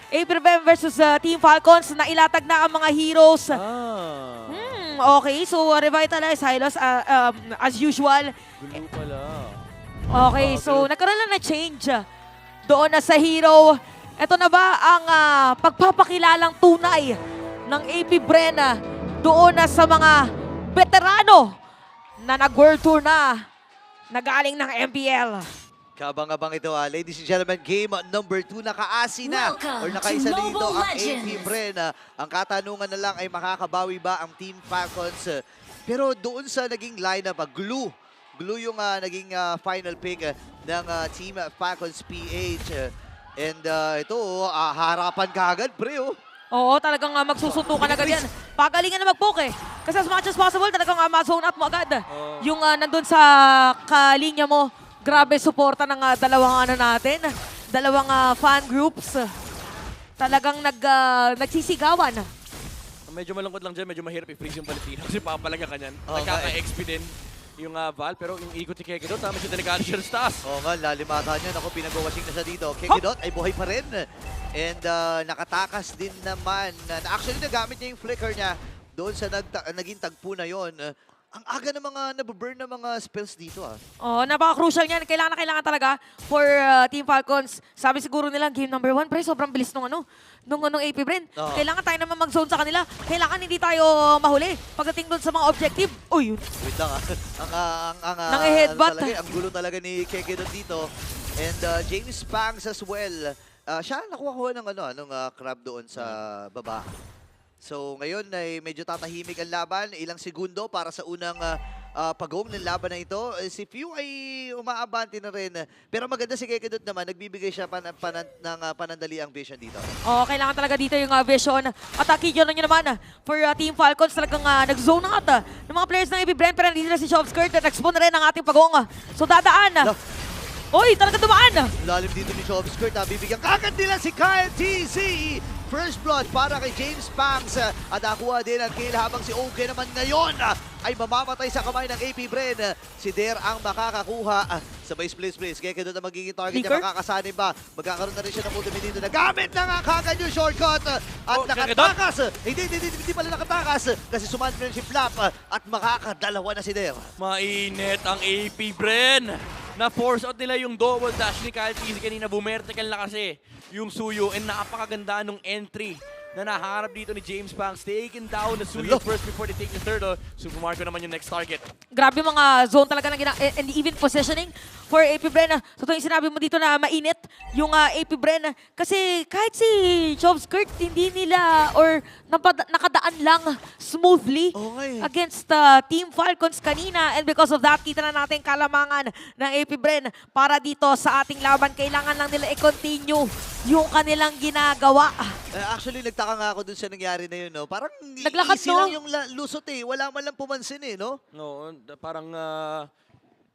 April Bem versus Team Falcons na ilatag na ang mga heroes. Okay, so revitalize Hylos as usual. Gulo pala. Okay, so nagkaroon lang na change doon na sa hero. Ito na ba ang pagpapakilalang tunay ng AP Brena doon na sa mga veterano na nag-world tour na galing ng MPL? Kabang-abang ito, ladies and gentlemen, game number 2, nakaasi na or nakaisa na dito ang AP Brena. Ang katanungan na lang ay makakabawi ba ang Team Falcons? Pero doon sa naging lineup, glue yung naging final pick ng Team Falcons PH. And ito, harapan kaagad, pre. Oo, talagang magsusuntukan agad yan. Pagalingan na mag-poke. Kasi as much as possible, talagang ma-zone out mo agad. Yung nandun sa kalinya mo, grabe suporta ng dalawang fan groups. Talagang nagsisigawan. Medyo malungkot lang dyan, medyo mahirap i-freeze yung Valentina kasi papalaga ka niyan. Okay. Nagkaka-XP din yung Val, pero yung ikot si Kekidot, medyo delikado siya ng taas. Oo nga, lalimata niya. Ako, pinag-washing na siya dito. Kekidot ay buhay pa rin. And nakatakas din naman. Actually, nagamit niya yung flicker niya doon sa naging tagpo na yon. Ang aga ng mga nababurn na mga spells dito. Oh, napaka-crucial niyan. Kailangan na kailangan talaga for Team Falcons. Sabi siguro nila, game number 1, pre, sobrang bilis nung AP Bren. Kailangan tayo naman mag-zone sa kanila. Kailangan hindi tayo mahuli. Pagdating doon sa mga objective, uy, yun. Wait lang Nang-headbutt. Ang gulo talaga ni Kekidot dito. And James Pangs as well. Siya nakuha ng crab doon sa baba. So ngayon ay medyo tatahimik ang laban, ilang segundo para sa unang pag-home ng laban na ito. Si Few ay umaabante na rin. Pero maganda si Kekidot naman, nagbibigay siya ng panandaliang vision dito. Oh, kailangan talaga dito yung vision. At Kikyo na nyo naman for Team Falcons. Talagang nag-zone out ng mga players ng AP Bren. Pero nandito na si Shopskirt. Nag-spawn na rin ang ating pag-home. So dadaan. Uy, talaga dumaan. Lalim dito ni Shopskirt. Bibigyan kagad nila si Kyle TC. First blood para kay James Pangs at nakuha din ang kill habang si Oke naman ngayon ay mamamatay sa kamay ng AP Bren. Si Der ang makakakuha. Sabay split. Kekidot na magiging target niya. Makakasanin ba? Magkakaroon na rin siya ng ultimate dito. Nagamit na nga kagad yung shortcut at nakatakas. Hindi pala nakatakas kasi suman na si Flap at makakadalawa na si Der. Mainit ang AP Bren. Na-force out nila yung double dash ni Kyle TC kanina. Bumertical na kasi yung Suyo and napakaganda nung entry na naharap dito ni James Pangs. Taken down na Suyo first before they take the third. Super Marco naman yung next target. Grabe mga zone talaga and even positioning for AP Bren. So ito yung sinabi mo dito na mainit yung AP Bren. Kasi kahit si Shopskirt hindi nila or nakadaan lang smoothly against Team Falcons kanina. And because of that, kita na natin kalamangan ng AP Bren para dito sa ating laban. Kailangan lang nila i-continue yung kanilang ginagawa. Actually, nagtaka nga ako dun sa nangyari na yun, no? Parang naglakad, easy lang yung lusot eh. Wala man lang pumansin eh, no? No, parang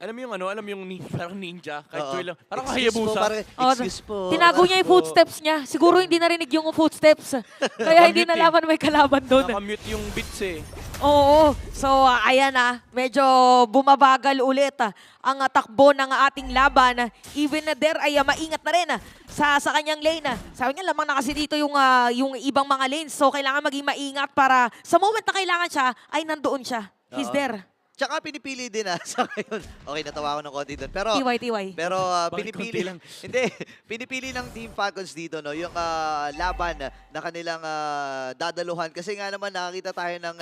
alam mo yung parang ninja. Kahit lang. Parang Hayabusa. Excuse po. Tinago niya yung footsteps niya. Siguro hindi narinig yung footsteps. Kaya hindi nalaman may kalaban doon. Nakamute yung beats eh. Oo. So, ayan medyo bumabagal ulit ang takbo ng ating laban. Even na Der ay maingat na rin sa kanyang lane. Sabi niya, lamang na kasi dito yung ibang mga lanes. So, kailangan maging maingat para sa moment na kailangan siya, ay nandoon siya. He's there. Tsaka pinipili din sa ngayon. Okay, natawa ako ng konti doon. Pero, TY. Pero pinipili lang. Hindi, pinipili ng Team Falcons dito, no, yung laban na kanilang dadaluhan. Kasi nga naman nakakita tayo ng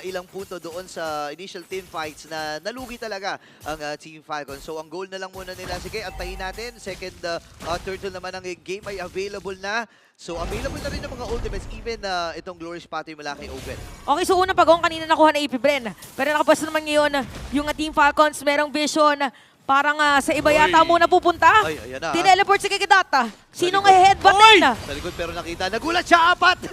ilang punto doon sa initial team fights na nalugi talaga ang Team Falcons. So ang goal na lang muna nila, sige, antayin natin. Second turtle naman ang game ay available na. So, available na rin ng mga ultimates, even itong Glorious Pathway mula kay Open. Okay, so unang pag-on kanina nakuha na AP Bren. Pero nakapasa naman ngayon yung Team Falcons, merong vision. Parang sa iba yata muna pupunta. Ay, ayan na. Tineleport si Kikidata. Sinong i-headbuttin? Sa likod pero nakita. Nagulat siya, apat!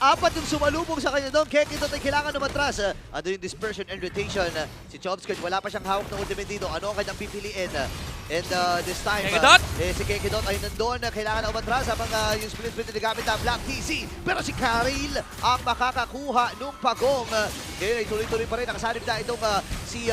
Apat yung sumalubong sa kanya doon. Kekidot ay kailangan umatras. Ano yung dispersion and rotation. Si Chomskirt, wala pa siyang hawak ng ultimate dito. Ano ang kanyang pipiliin? And this time, si Kekidot ay nandoon. Kailangan na umatras habang yung split na nagamit na Black TC. Pero si Karil ang makakakuha nung pagong. Ngayon ay tuloy-tuloy pa rin. Nakasanib na itong si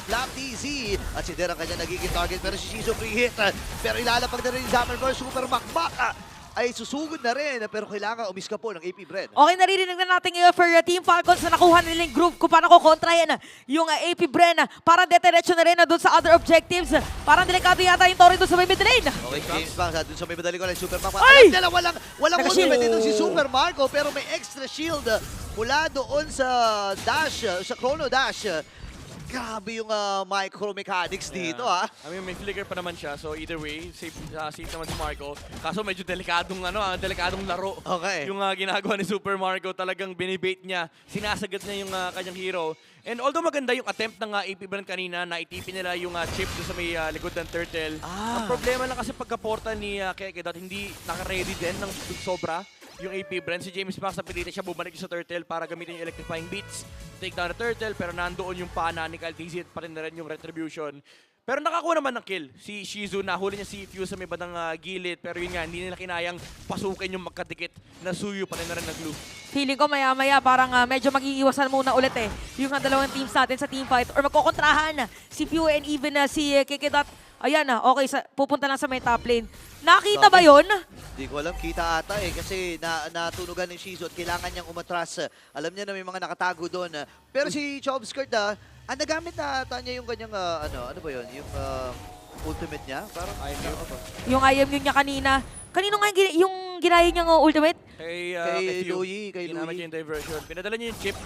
Black TC. At si Der ang kanyang nagiging target. Pero si Shizu free hit. Pero ilalapag na rin yung Summer Super Makmak. ay susugod na rin. Pero kailangan umiska po ng AP Bren. Okay, naririnig na natin ngayon for Team Falcons na nakuha nila yung group kung paano ko kontrahin yung AP Bren. Parang detiretso na rin doon sa other objectives. Parang delikado yata yung Torre doon sa may mid lane. Okay, James Banks, dun sa may madali ko lang, Super Marco. Ay! Alam nila, walang Naka-shield. ultimate dito si Super Marco, pero may extra shield mula doon sa dash, sa Chrono Dash. Grabe yung micro mechanics dito, ha? I mean, may flicker pa naman siya, so either way, safe naman si Marco. Kaso medyo delikadong laro. Okay. Yung ginagawa ni Super Marco, talagang binibait niya, sinasagat niya yung kanyang hero. And although maganda yung attempt ng AP Brand kanina, na itipin nila yung chip doon sa may likod ng turtle. Ang problema lang kasi pagka-portal ni Kekedot, hindi naka-ready din ng sobra yung AP Brand. Si James Banks napilitan siya bumalik sa turtle para gamitin yung electrifying beats. Take down the turtle, pero nandoon yung pana ni Kyle TZ at pa rin na rin yung retribution. Pero nakakuha naman ng kill. Si Shizu, nahuli niya si Fuse sa may bandang gilid. Pero yun nga, hindi nila kinayang pasukin yung magkadikit na Suyu pa rin na rin na glue. Feeling ko maya-maya parang medyo mag-iiwasan muna ulit yung dalawang teams natin sa team fight or magkokontrahan si Pew and even si Kekedot. Ayan okay, pupunta lang sa may top lane. Nakita ba yon? Hindi ko alam, kita ata kasi natunugan ng Shizu at kailangan niyang umatras. Alam niya na may mga nakatago doon. Pero si Chobskirt, nagamit na ata niya yung kanyang, ano ba yun? Yung ultimate niya? Parang, Yung IM yun niya kanina. Kanino nga yung ginaya niyang ultimate? Kay Louie, ginamit niya yung diversion. Pinadala niya yung chip.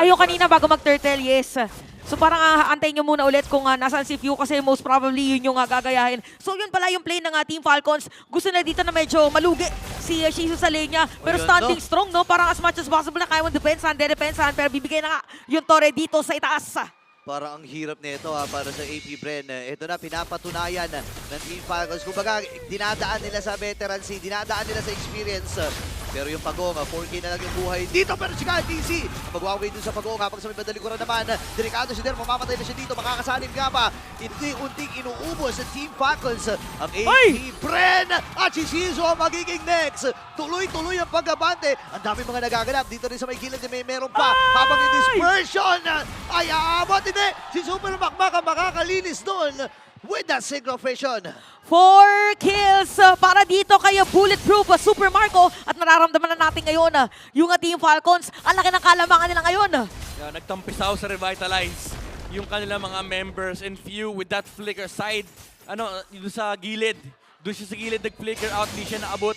Ayun kanina bago mag-turtle, yes. So parang antayin nyo muna ulit kung nasaan si Few kasi most probably yun yung gagayahin. So yun pala yung play ng Team Falcons. Gusto na dito na medyo malugi si Shizu sa lane niya. Pero Ayun, standing strong, no? Parang as much as possible na kaya mong depensahan, pero bibigay na nga yung Torre dito sa itaas. parang ang hirap nito para sa AP Bren. Ito na, pinapatunayan ng Team Falcons. Kumbaga, dinadaan nila sa veterancy, dinadaan nila sa experience. Pero yung Pagong, 4K na lang yung buhay dito. Pero si KTZ, mag-walkway dun sa Pagong. Habang sa may bandalikuran naman, delikado si Der, mamamatay na siya dito. Makakasalim nga ba? Unti-unting inuubos sa Team Falcons. Ang AP Bren at si Shizu ang magiging next. Tuloy-tuloy ang pagabante. Ang dami mga nagaganap. Dito rin sa may gilid, meron pa. Habang yung dispersion ay aabot. Hindi, si Super Makmak ang makakalinis doon with that synchrovision. 4 kills para dito kay Bulletproof Super Marco at nararamdaman na natin ngayon yung Team Falcons. Ang laki ng kalamangan nila ngayon. Yeah, nagtampisaw sa Revitalize yung kanila mga members and few with that flicker side. Doon sa gilid. Doon siya sa gilid nag-flicker out. Di siya naabot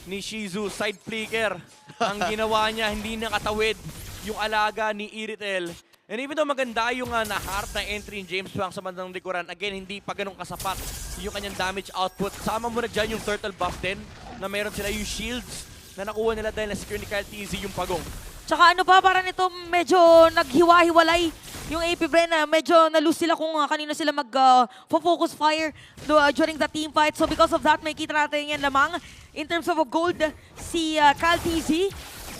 ni Shizu. Side flicker. Ang ginawa niya, hindi nakatawid yung alaga ni Iritel. And even though maganda yung na-harp na entry ni James Wang sa bandang likuran, again, hindi pa ganun kasapat yung kanyang damage output. Sama mo na dyan yung turtle buff din, na meron sila yung shields na nakuha nila dahil na-secure ni Kyle TZ yung Pagong. Tsaka para nito medyo naghiwa-hiwalay yung AP Bren. Medyo na-lose sila kung kanino sila mag-focus fire during the team fight. So because of that, may kita natin yan lamang. In terms of gold, si Kyle TZ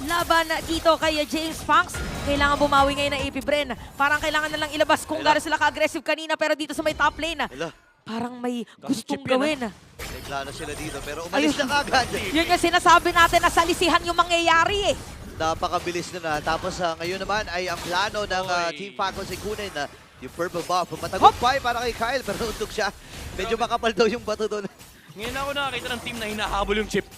laban dito kay James Punks. Kailangan bumawi ngayon ng AP Bren. Parang kailangan na lang ilabas kung gano'n sila ka-aggressive kanina. Pero dito sa may top lane, parang may gustong gawin. Reklano sila dito pero umalis na agad. Yun yung sinasabi natin na salisihan yung mangyayari Napakabilis na. Tapos ngayon naman ay ang plano ng Team Falcons ay kunin yung purple buff. Matagumpay para kay Kyle pero untog siya. Medyo makapal daw yung bato doon. Ngayon ako nakakita ng team na hinahabol yung chip.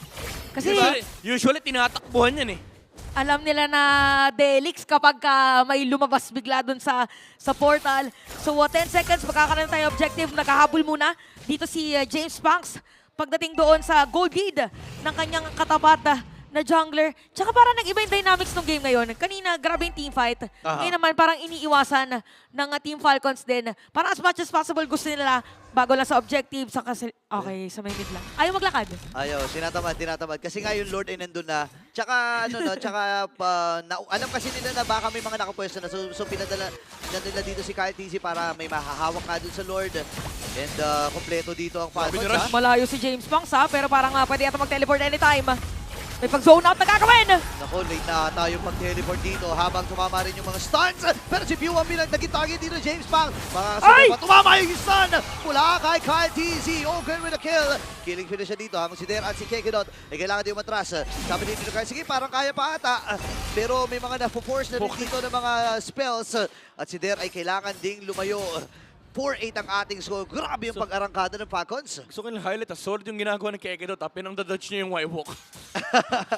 Kasi Diba? Usually, tinatakbuhan yan alam nila na Delix kapag may lumabas bigla dun sa portal. So 10 seconds, magkakaroon tayo objective. Nakahabol muna dito si James Punks. Pagdating doon sa gold lead ng kanyang katapat na jungler. Tsaka parang nag-iba yung dynamics ng game ngayon. Kanina, grabe yung team fight. Ngayon naman, parang iniiwasan ng Team Falcons din. Parang as much as possible gusto nila bago lang sa objective. Okay, sa may mid lang. Ayaw maglakad. Ayaw, tinatamad. Kasi nga yung Lord ay nandun na. Tsaka, alam kasi nila na baka may mga nakapwesto na. So pinadala nila dito si Kyle TZ para may mahahawak nga dun sa Lord. And kompleto dito ang Falcons. Malayo si James Punks pero parang pwede yata mag-teleport anytime. May pag-zone out na gagawin! Nako, late na tayo pag-teleport dito habang tumama rin yung mga stuns. Pero si Pew ang naging target dito, James Pang. Mga tumama yung stun mula kay Kyle TZ. Okay with a kill. Killing finish siya dito habang si Der at si Kekedot ay kailangan din umatras. Sabi dito kay sige, parang kaya pa ata. Pero may mga na-force na rin dito ng mga spells. At si Der ay kailangan ding lumayo. 4-8 ang ating score. Grabe yung pag-arangkada ng Falcons. Gusto ko yung highlight, solid yung ginagawa ng Keke tapin ang dodge niya yung Y-walk.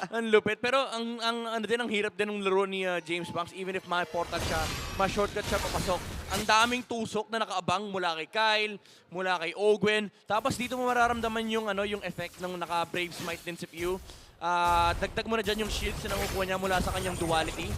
Ang lupit. Pero ang hirap din ng laro ni James Banks, even if ma-portal siya, ma-shortcut siya papasok. Ang daming tusok na nakaabang mula kay Kyle, mula kay Ogwen. Tapos dito mo mararamdaman yung effect ng naka-Brave Smite din si Pew. Dagdag mo na dyan yung shields na nakukuha niya mula sa kanyang duality.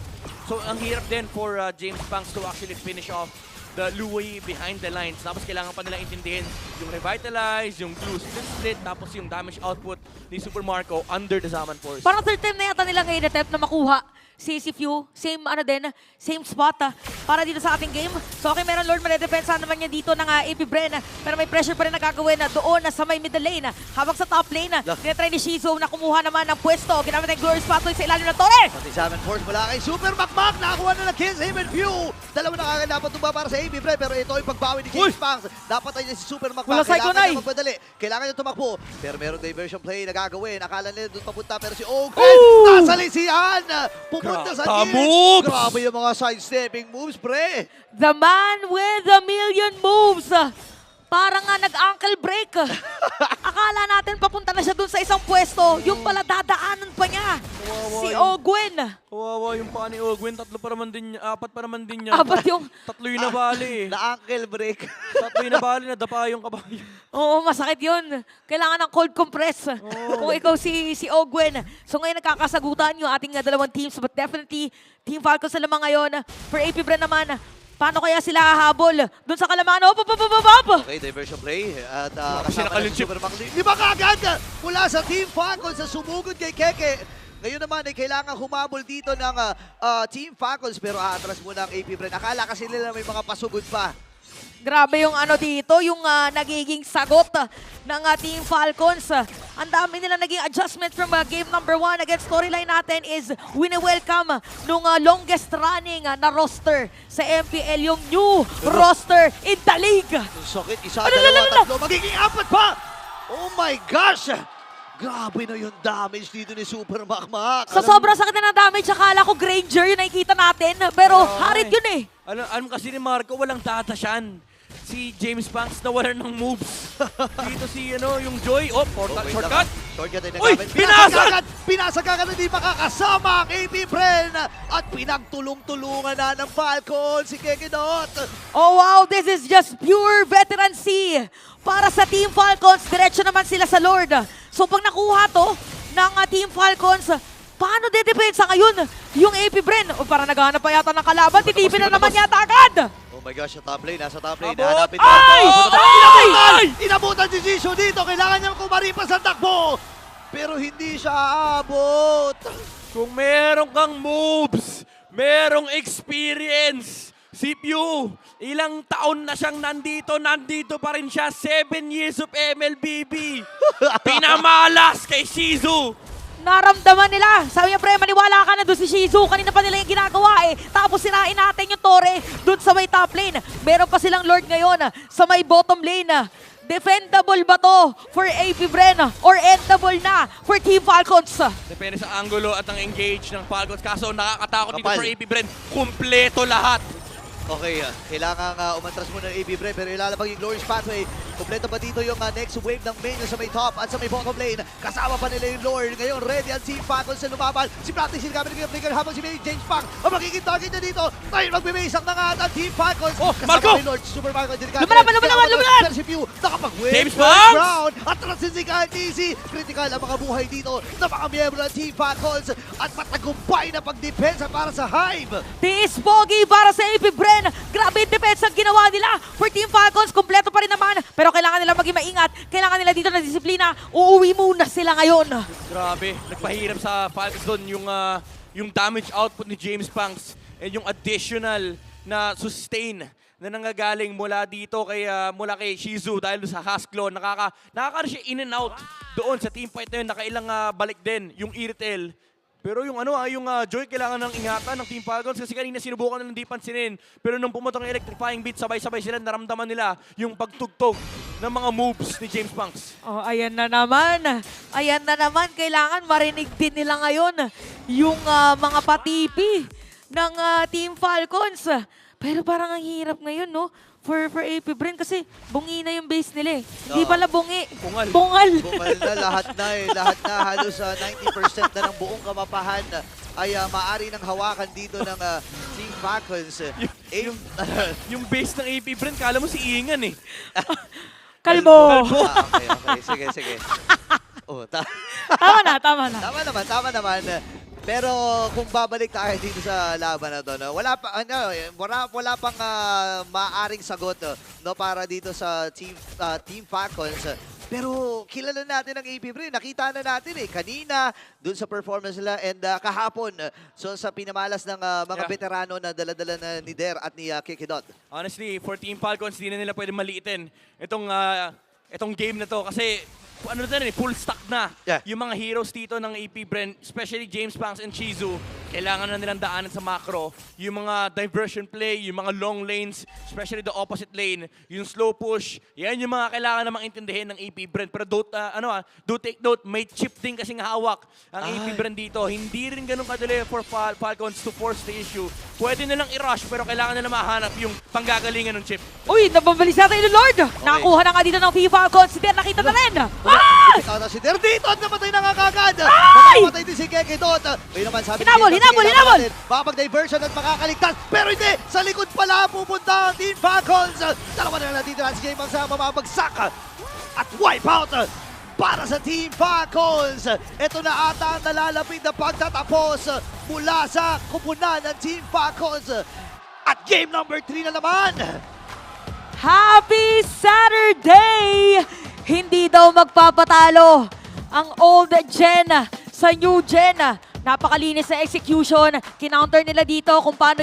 So ang hirap din for James Banks to actually finish off the Luwei behind the lines. Tapos kailangan pa nila intindihin yung Revitalize, yung Blue Split, tapos yung damage output ni Super Marco under the Zaman Force. Parang third time na yata nila ngayon attempt na makuha si Few. Same spot para dito sa ating game. So okay, meron Lord, madedepensa naman niya dito ng AP Bren. Pero may pressure pa rin na gagawin doon sa may middle lane. Habang sa top lane, tinatry ni Shizu na kumuha naman ng pwesto. Ginamit ang Glorious Pathway sa ilalim ng Torre. Pati Zaman Force mula kay Super Makmak. Nakakuha na ng kills, him and Few. Dalawa na kagad dapat tumba para sa AP Bren. Pero ito yung pagbawi ni James Banks. Dapat ay si Super Makmak. Wala Kailangan Psycho niya magpadali. Kailangan niya tumakbo. Pero meron diversion play na gagawin. Akala nila doon papunta. Pero si Ogre, nasa lisihan. Pupunta sa gilid. Moves! Grabe yung mga sidestepping moves, pre. The man with a million moves. Parang nga nag-ankle break. Akala natin papunta na siya dun sa isang pwesto. Yung pala dadaanan pa niya. Si Ogwen. Kawawa yung paa ni Ogwen, apat pa naman din niya. Apat yung... Tatlo yung nabali. Na-ankle break. Tatlo yung nabali, nadapa yung kabayo. Oo, masakit yun. Kailangan ng cold compress kung ikaw si Ogwen. So ngayon nagkakasagutan yung ating dalawang teams. But definitely, Team Falcons sa lamang ngayon. For AP Bren naman, paano kaya sila hahabol? Doon sa Kalamano, Okay, diversion play. At siya kasama na si nakalunchip. Super Makmak. Lima kaagad mula sa Team Falcons sa sumugod kay Keke. Ngayon naman ay kailangan humabol dito ng Team Falcons pero aatras muna ang AP Bren. Akala kasi nila may mga pasugod pa. Grabe yung dito, yung nagiging sagot ng Team Falcons. Ang dami nila naging adjustment from game number 1 against storyline natin is wini-welcome nung longest running na roster sa MPL, yung new roster in the league. Sakit, isa, dalawa, tatlo, magiging apat pa! Oh my gosh! Grabe na yung damage dito ni Super Makmak. Sa sobrang sakit na ng damage, akala ko Granger yung nakikita natin. Pero harit yun eh. Alam kasi ni Marco, walang tatasyan. Si James Banks na wala ng moves. Dito si yung Joy. Oh, portal shortcut. Shortcut ay Uy, nagamit. pinasag! Pinasag agad, hindi makakasama ang AP Bren. At pinagtulong-tulungan na ng Falcon si Kekedot. Oh wow, this is just pure veterancy. Para sa Team Falcons, diretso naman sila sa Lord. So pag nakuha to ng Team Falcons, paano dedepensa ngayon yung AP Bren? O para naghahanap pa yata ng kalaban, titipin na naman yata agad. Oh my gosh, sa top lane, nasa top lane. Abot! Hanapin Ay! Inabutan! Inabutan si Jisoo dito. Kailangan niyang kumaripas sa takbo. Pero hindi siya aabot. Kung meron kang moves, merong experience, si Pew, ilang taon na siyang nandito pa rin siya. 7 years of MLBB. Pinamalas kay Shizu. Naramdaman nila. Sabi niya, pre, maniwala ka na doon si Shizu. Kanina pa nila yung ginagawa eh. Tapos sirain natin yung Torre doon sa may top lane. Meron pa silang Lord ngayon sa may bottom lane. Defendable ba to for AP Bren or endable na for Team Falcons? Depende sa angulo at ang engage ng Falcons. Kaso nakakatakot dito Kapal. for AP Bren. Kumpleto lahat. Okay, kailangan umantras muna ng AP Bren pero ilalabag yung Glorious Pathway. Kompleto ba dito yung next wave ng main sa may top at sa may bottom lane? Kasama pa nila yung Lord. Ngayon, ready ang Team Falcons na lumaban. Si Practice gamit ng flicker habang si James Pang ang magiging target niya dito. Tayo magbibisak na nga ang Team Falcons. Oh, Kasama Marco! ni Lord, Super Marco. Lumalaban! Pero si Pew nakapag-win James first Banks! round. At trasin si Kyle TC. Critical ang mga buhay dito ng mga miyembro ng Team Falcons. At matagumpay na pagdepensa para sa Hive. Tiis pogi para sa AP Bren. Grabe yung defense ang ginawa nila for Team Falcons. Kompleto pa rin naman. Pero kailangan nila maging maingat. Kailangan nila dito ng disiplina. Uuwi muna sila ngayon. Grabe, nagpahirap sa Falcons doon yung damage output ni James Banks and yung additional na sustain na nanggagaling mula dito mula kay Shizu dahil sa Hasklo. Nakaka siya in and out doon sa team fight na yun. Nakailang balik din yung Irtel. Pero yung Joy kailangan ng ingatan ng Team Falcons kasi kanina sinubukan na hindi pansinin. Pero nung pumunta ng electrifying beat, sabay-sabay sila naramdaman nila yung pagtugtog ng mga moves ni James Banks. Oh, ayan na naman. Ayan na naman. Kailangan marinig din nila ngayon yung mga patipi ng Team Falcons. Pero parang ang hirap ngayon, no? for AP Bren kasi bungi na yung base nila eh. Hindi Oo. pala bungi. Bungal. Bungal. Bumal na lahat na eh. Lahat na halos 90% na ng buong kamapahan ay maaari ng hawakan dito ng Team Falcons. Yung base ng AP Bren, kala mo si Ingan eh. Kalbo. Okay, okay. Sige, sige. Oh, Tama na, tama na. Tama naman. Pero kung babalik tayo dito sa laban na to, no, wala pang maaring sagot no, para dito sa Team Falcons. Pero kilala natin ang AP Bren. Nakita na natin eh kanina dun sa performance nila and kahapon so sa pinamalas ng mga Yeah. veterano na dala-dala na ni Der at ni Kikidot. Honestly, for Team Falcons, di na nila pwede maliitin itong game na to kasi ano na rin, full stack na. Yeah. Yung mga heroes dito ng AP Bren, especially James Pangs and Chizu, kailangan na nilang daanan sa macro. Yung mga diversion play, yung mga long lanes, especially the opposite lane, yung slow push, yan yung mga kailangan namang intindihin ng AP Bren. Pero do take note, may chip din kasing hawak ang AP Bren dito. Hindi rin ganun kadali for Falcons to force the issue. Pwede nilang i-rush pero kailangan nila mahanap yung panggagalingan ng chip. Uy, nababalis natin yung Lord. Nakakuha na nga dito ng FIFA Falcons. Si Der, nakita na rin. Ikaw na si Der dito at namatay na nga kagad. Ay! Namatay din si Kikidot. Ngayon naman sabi Hinabol, ni hinabol, hinabol! Makapag-diversion at makakaligtas. Pero hindi! Sa likod pala pupunta ang Team Falcons. Dalawa na lang dito si James sa mamabagsak. At wipeout para sa Team Falcons. Ito na ata ang nalalapit na pagtatapos mula sa kupunan ng Team Falcons. At game number 3 na naman. Happy Saturday! Hindi daw magpapatalo ang old gen sa new gen. Napakalinis na execution. Kinounter nila dito kung paano